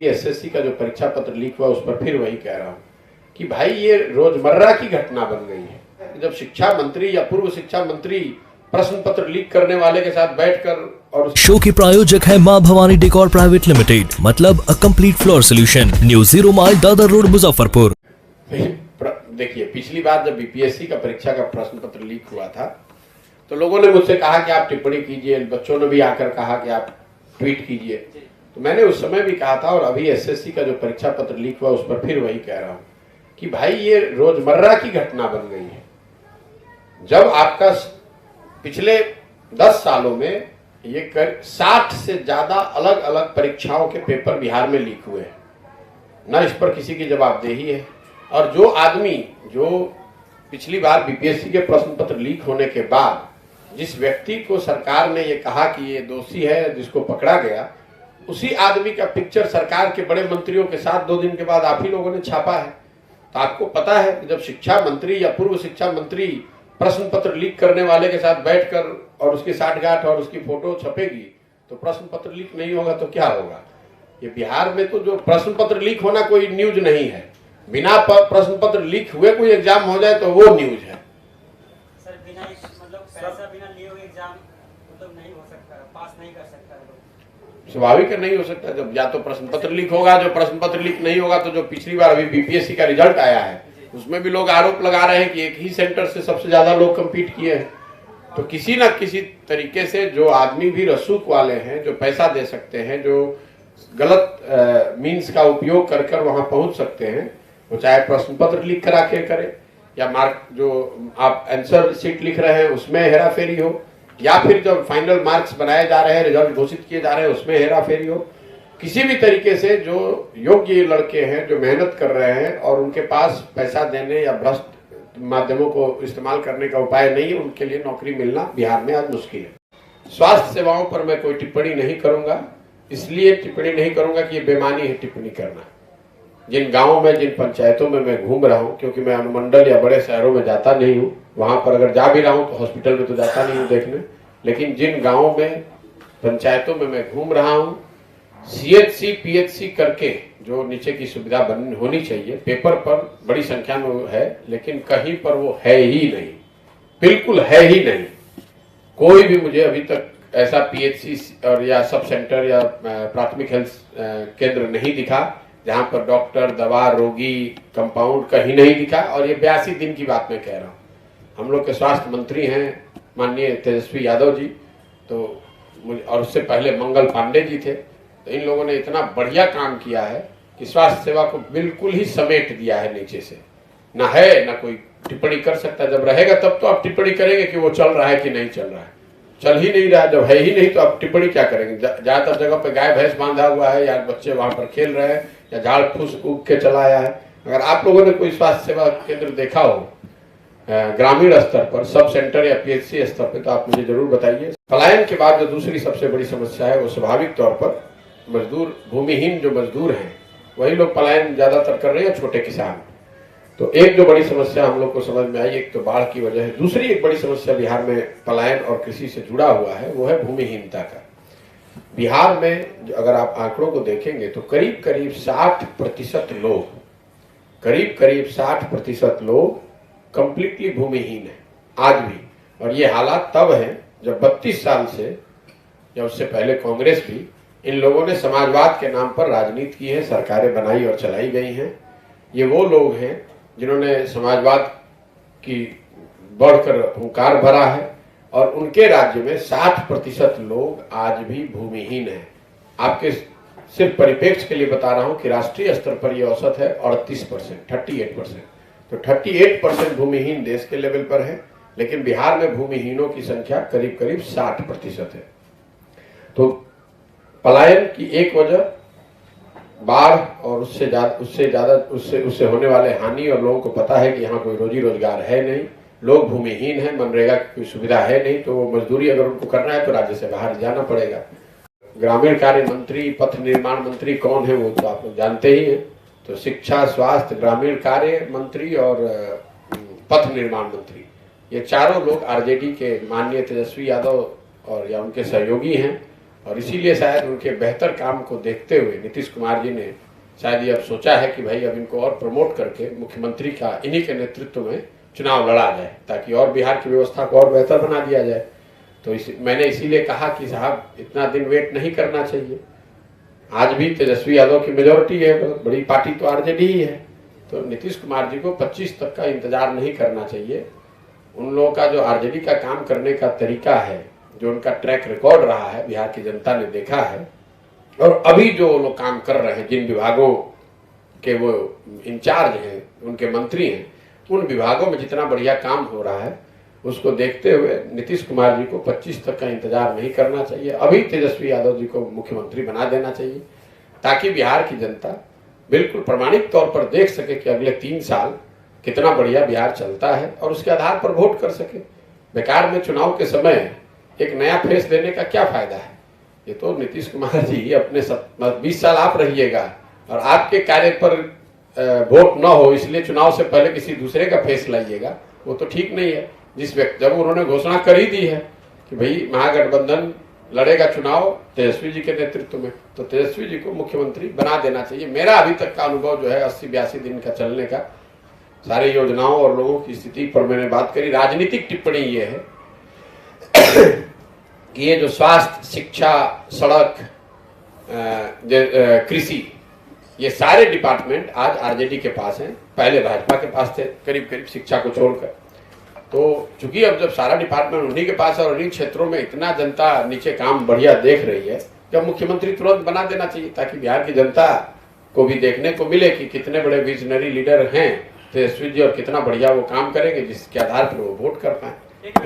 SSC का जो परीक्षा पत्र लीक हुआ उस पर फिर वही कह रहा हूँ कि भाई ये रोजमर्रा की घटना बन गई है। जब शिक्षा मंत्री या पूर्व शिक्षा मंत्री प्रश्न पत्र लीक करने वाले के साथ बैठकर और शो की प्रायोजक है मां भवानी डेकोर प्राइवेट लिमिटेड, मतलब a complete floor solution, new 0 mile Dadar road Muzaffarpur. देखिए, पिछली बार जब बीपीएससी का परीक्षा का प्रश्न पत्र लीक हुआ था तो लोगों ने मुझसे कहा कि आप टिप्पणी कीजिए, बच्चों ने भी आकर कहा कि आप ट्वीट कीजिए। तो मैंने उस समय भी कहा था और अभी एसएससी का जो परीक्षा पत्र लीक हुआ उस पर फिर वही कह रहा हूँ कि भाई ये रोजमर्रा की घटना बन गई है। जब आपका पिछले 10 सालों में ये 60 से ज्यादा अलग अलग परीक्षाओं के पेपर बिहार में लीक हुए हैं, न इस पर किसी की जवाबदेही है। और जो आदमी जो पिछली बार बीपीएससी के प्रश्न पत्र लीक होने के बाद जिस व्यक्ति को सरकार ने ये कहा कि ये दोषी है, जिसको पकड़ा गया, उसी आदमी का पिक्चर सरकार के बड़े मंत्रियों के साथ 2 दिन के बाद आप ही लोगों ने छापा है। तो आपको पता है कि जब शिक्षा मंत्री या पूर्व शिक्षा मंत्री प्रश्न पत्र लीक करने वाले के साथ बैठकर और उसकी साठगांठ और उसकी फोटो छपेगी तो प्रश्न पत्र लीक नहीं होगा तो क्या होगा। ये बिहार में तो जो प्रश्न पत्र लीक होना कोई न्यूज नहीं है, बिना प्रश्न पत्र लीक हुए कोई एग्जाम हो जाए तो वो न्यूज है। सर बिना मतलब पैसा बिना लिए हुए एग्जाम मतलब नहीं हो सकता, पास नहीं कर सकता है। स्वाभाविक नहीं हो सकता। जब या तो प्रश्न पत्र लीक होगा, जो प्रश्न पत्र लीक नहीं होगा तो जो पिछली बार अभी बीपीएससी का रिजल्ट आया है उसमें भी लोग आरोप लगा रहे हैं कि एक ही सेंटर से सबसे ज्यादा लोग कंपीट किए हैं। तो किसी ना किसी तरीके से जो आदमी भी रसूख वाले हैं, जो पैसा दे सकते हैं, जो गलत मीन्स का उपयोग कर कर वहां पहुंच सकते हैं, वो चाहे प्रश्न पत्र लीक करा के करे या मार्क जो आप आंसर शीट लिख रहे हैं उसमें हेराफेरी हो, या फिर जब फाइनल मार्क्स बनाए जा रहे हैं, रिजल्ट घोषित किए जा रहे हैं उसमें हेराफेरी हो। किसी भी तरीके से जो योग्य लड़के हैं, जो मेहनत कर रहे हैं और उनके पास पैसा देने या भ्रष्ट माध्यमों को इस्तेमाल करने का उपाय नहीं है, उनके लिए नौकरी मिलना बिहार में आज मुश्किल है। स्वास्थ्य सेवाओं पर मैं कोई टिप्पणी नहीं करूंगा, इसलिए टिप्पणी नहीं करूंगा कि ये बेमानी है टिप्पणी करना। जिन गांवों में, जिन पंचायतों में मैं घूम रहा हूं, क्योंकि मैं अनुमंडल या बड़े शहरों में जाता नहीं हूं, वहां पर अगर जा भी रहा हूं तो हॉस्पिटल में तो जाता नहीं हूं देखने, लेकिन जिन गांवों में, पंचायतों में मैं घूम रहा हूं, सीएचसी पीएचसी करके जो नीचे की सुविधा होनी चाहिए, पेपर पर बड़ी संख्या में है लेकिन कहीं पर वो है ही नहीं, बिल्कुल है ही नहीं। कोई भी मुझे अभी तक ऐसा पीएचसी और या सब सेंटर या प्राथमिक हेल्थ केंद्र नहीं दिखा जहां पर डॉक्टर, दवा, रोगी, कंपाउंड कहीं नहीं दिखा। और ये 82 दिन की बात मैं कह रहा हूँ। हम लोग के स्वास्थ्य मंत्री हैं माननीय तेजस्वी यादव जी, तो और उससे पहले मंगल पांडे जी थे। तो इन लोगों ने इतना बढ़िया काम किया है कि स्वास्थ्य सेवा को बिल्कुल ही समेट दिया है नीचे से। ना है ना कोई टिप्पणी कर सकता। जब रहेगा तब तो आप टिप्पणी करेंगे कि वो चल रहा है कि नहीं चल रहा है। चल ही नहीं रहा, जब है ही नहीं तो आप टिप्पणी क्या करेंगे। ज्यादातर जगह पे गाय भैंस बांधा हुआ है या बच्चे वहां पर खेल रहे हैं या झाड़ फूस उग के चला आया है। अगर आप लोगों ने कोई स्वास्थ्य सेवा केंद्र देखा हो ग्रामीण स्तर पर, सब सेंटर या पीएचसी स्तर पर, तो आप मुझे जरूर बताइए। पलायन के बाद जो दूसरी सबसे बड़ी समस्या है वो स्वाभाविक तौर पर मजदूर, भूमिहीन जो मजदूर हैं वही लोग पलायन ज्यादातर कर रहे हैं, छोटे किसान। तो एक जो बड़ी समस्या हम लोग को समझ में आई, एक तो बाढ़ की वजह है। दूसरी एक बड़ी समस्या बिहार में पलायन और कृषि से जुड़ा हुआ है, वो है भूमिहीनता का। बिहार में अगर आप आंकड़ों को देखेंगे तो करीब करीब 60% लोग कंप्लीटली भूमिहीन है आज भी। और ये हालात तब है जब 32 साल से या उससे पहले कांग्रेस भी, इन लोगों ने समाजवाद के नाम पर राजनीति की है, सरकारें बनाई और चलाई गई हैं। ये वो लोग हैं जिन्होंने समाजवाद की बढ़कर हुंकार भरा है और उनके राज्य में 60% लोग आज भी भूमिहीन हैं। आपके सिर्फ परिप्रेक्ष्य के लिए बता रहा हूं कि राष्ट्रीय स्तर पर यह औसत है 38%, 38%। तो 38% भूमिहीन देश के लेवल पर है, लेकिन बिहार में भूमिहीनों की संख्या करीब करीब 60% है। तो पलायन की एक वजह बाढ़ और उससे होने वाले हानि, और लोगों को पता है कि यहाँ कोई रोजी रोजगार है नहीं, लोग भूमिहीन हैं, मनरेगा की कोई सुविधा है नहीं, तो वो मजदूरी अगर उनको करना है तो राज्य से बाहर जाना पड़ेगा। ग्रामीण कार्य मंत्री, पथ निर्माण मंत्री कौन है वो तो आप लोग जानते ही हैं। तो शिक्षा, स्वास्थ्य, ग्रामीण कार्य मंत्री और पथ निर्माण मंत्री, ये चारों लोग आरजेडी के माननीय तेजस्वी यादव और या उनके सहयोगी हैं। और इसीलिए शायद उनके बेहतर काम को देखते हुए नीतीश कुमार जी ने शायद ये अब सोचा है कि भाई अब इनको और प्रमोट करके मुख्यमंत्री का इन्हीं के नेतृत्व में चुनाव लड़ा जाए, ताकि और बिहार की व्यवस्था को और बेहतर बना दिया जाए। तो मैंने इसीलिए कहा कि साहब इतना दिन वेट नहीं करना चाहिए। आज भी तेजस्वी यादव की मेजोरिटी है, बड़ी पार्टी तो आरजेडी ही है, तो नीतीश कुमार जी को 25 तक का इंतजार नहीं करना चाहिए। उन लोगों का जो आरजेडी का काम करने का तरीका है, जो उनका ट्रैक रिकॉर्ड रहा है, बिहार की जनता ने देखा है। और अभी जो लोग काम कर रहे हैं, जिन विभागों के वो इंचार्ज हैं, उनके मंत्री हैं, उन विभागों में जितना बढ़िया काम हो रहा है उसको देखते हुए नीतीश कुमार जी को 25 तक का इंतजार नहीं करना चाहिए। अभी तेजस्वी यादव जी को मुख्यमंत्री बना देना चाहिए, ताकि बिहार की जनता बिल्कुल प्रमाणिक तौर पर देख सके कि अगले 3 साल कितना बढ़िया बिहार चलता है और उसके आधार पर वोट कर सके। बेकार में चुनाव के समय एक नया फेस देने का क्या फायदा है। ये तो नीतीश कुमार जी अपने 20 साल आप रहिएगा और आपके कार्य पर वोट न हो, इसलिए चुनाव से पहले किसी दूसरे का फेस लाइएगा, वो तो ठीक नहीं है। जिस व्यक्ति जब उन्होंने घोषणा कर ही दी है कि भाई महागठबंधन लड़ेगा चुनाव तेजस्वी जी के नेतृत्व में, तो तेजस्वी जी को मुख्यमंत्री बना देना चाहिए। मेरा अभी तक का अनुभव जो है 80-82 दिन का चलने का, सारी योजनाओं और लोगों की स्थिति पर मैंने बात करी। राजनीतिक टिप्पणी ये है कि ये जो स्वास्थ्य, शिक्षा, सड़क, कृषि, ये सारे डिपार्टमेंट आज आरजेडी के पास हैं, पहले भाजपा के पास थे करीब करीब शिक्षा को छोड़कर। तो चूंकि अब जब सारा डिपार्टमेंट उन्हीं के पास है और उन्हीं क्षेत्रों में इतना जनता नीचे काम बढ़िया देख रही है, जब मुख्यमंत्री तुरंत बना देना चाहिए, ताकि बिहार की जनता को भी देखने को मिले कि कितने बड़े विजनरी लीडर हैं तेजस्वी जी और कितना बढ़िया वो काम करेंगे, जिसके आधार पर वो वोट कर पाए।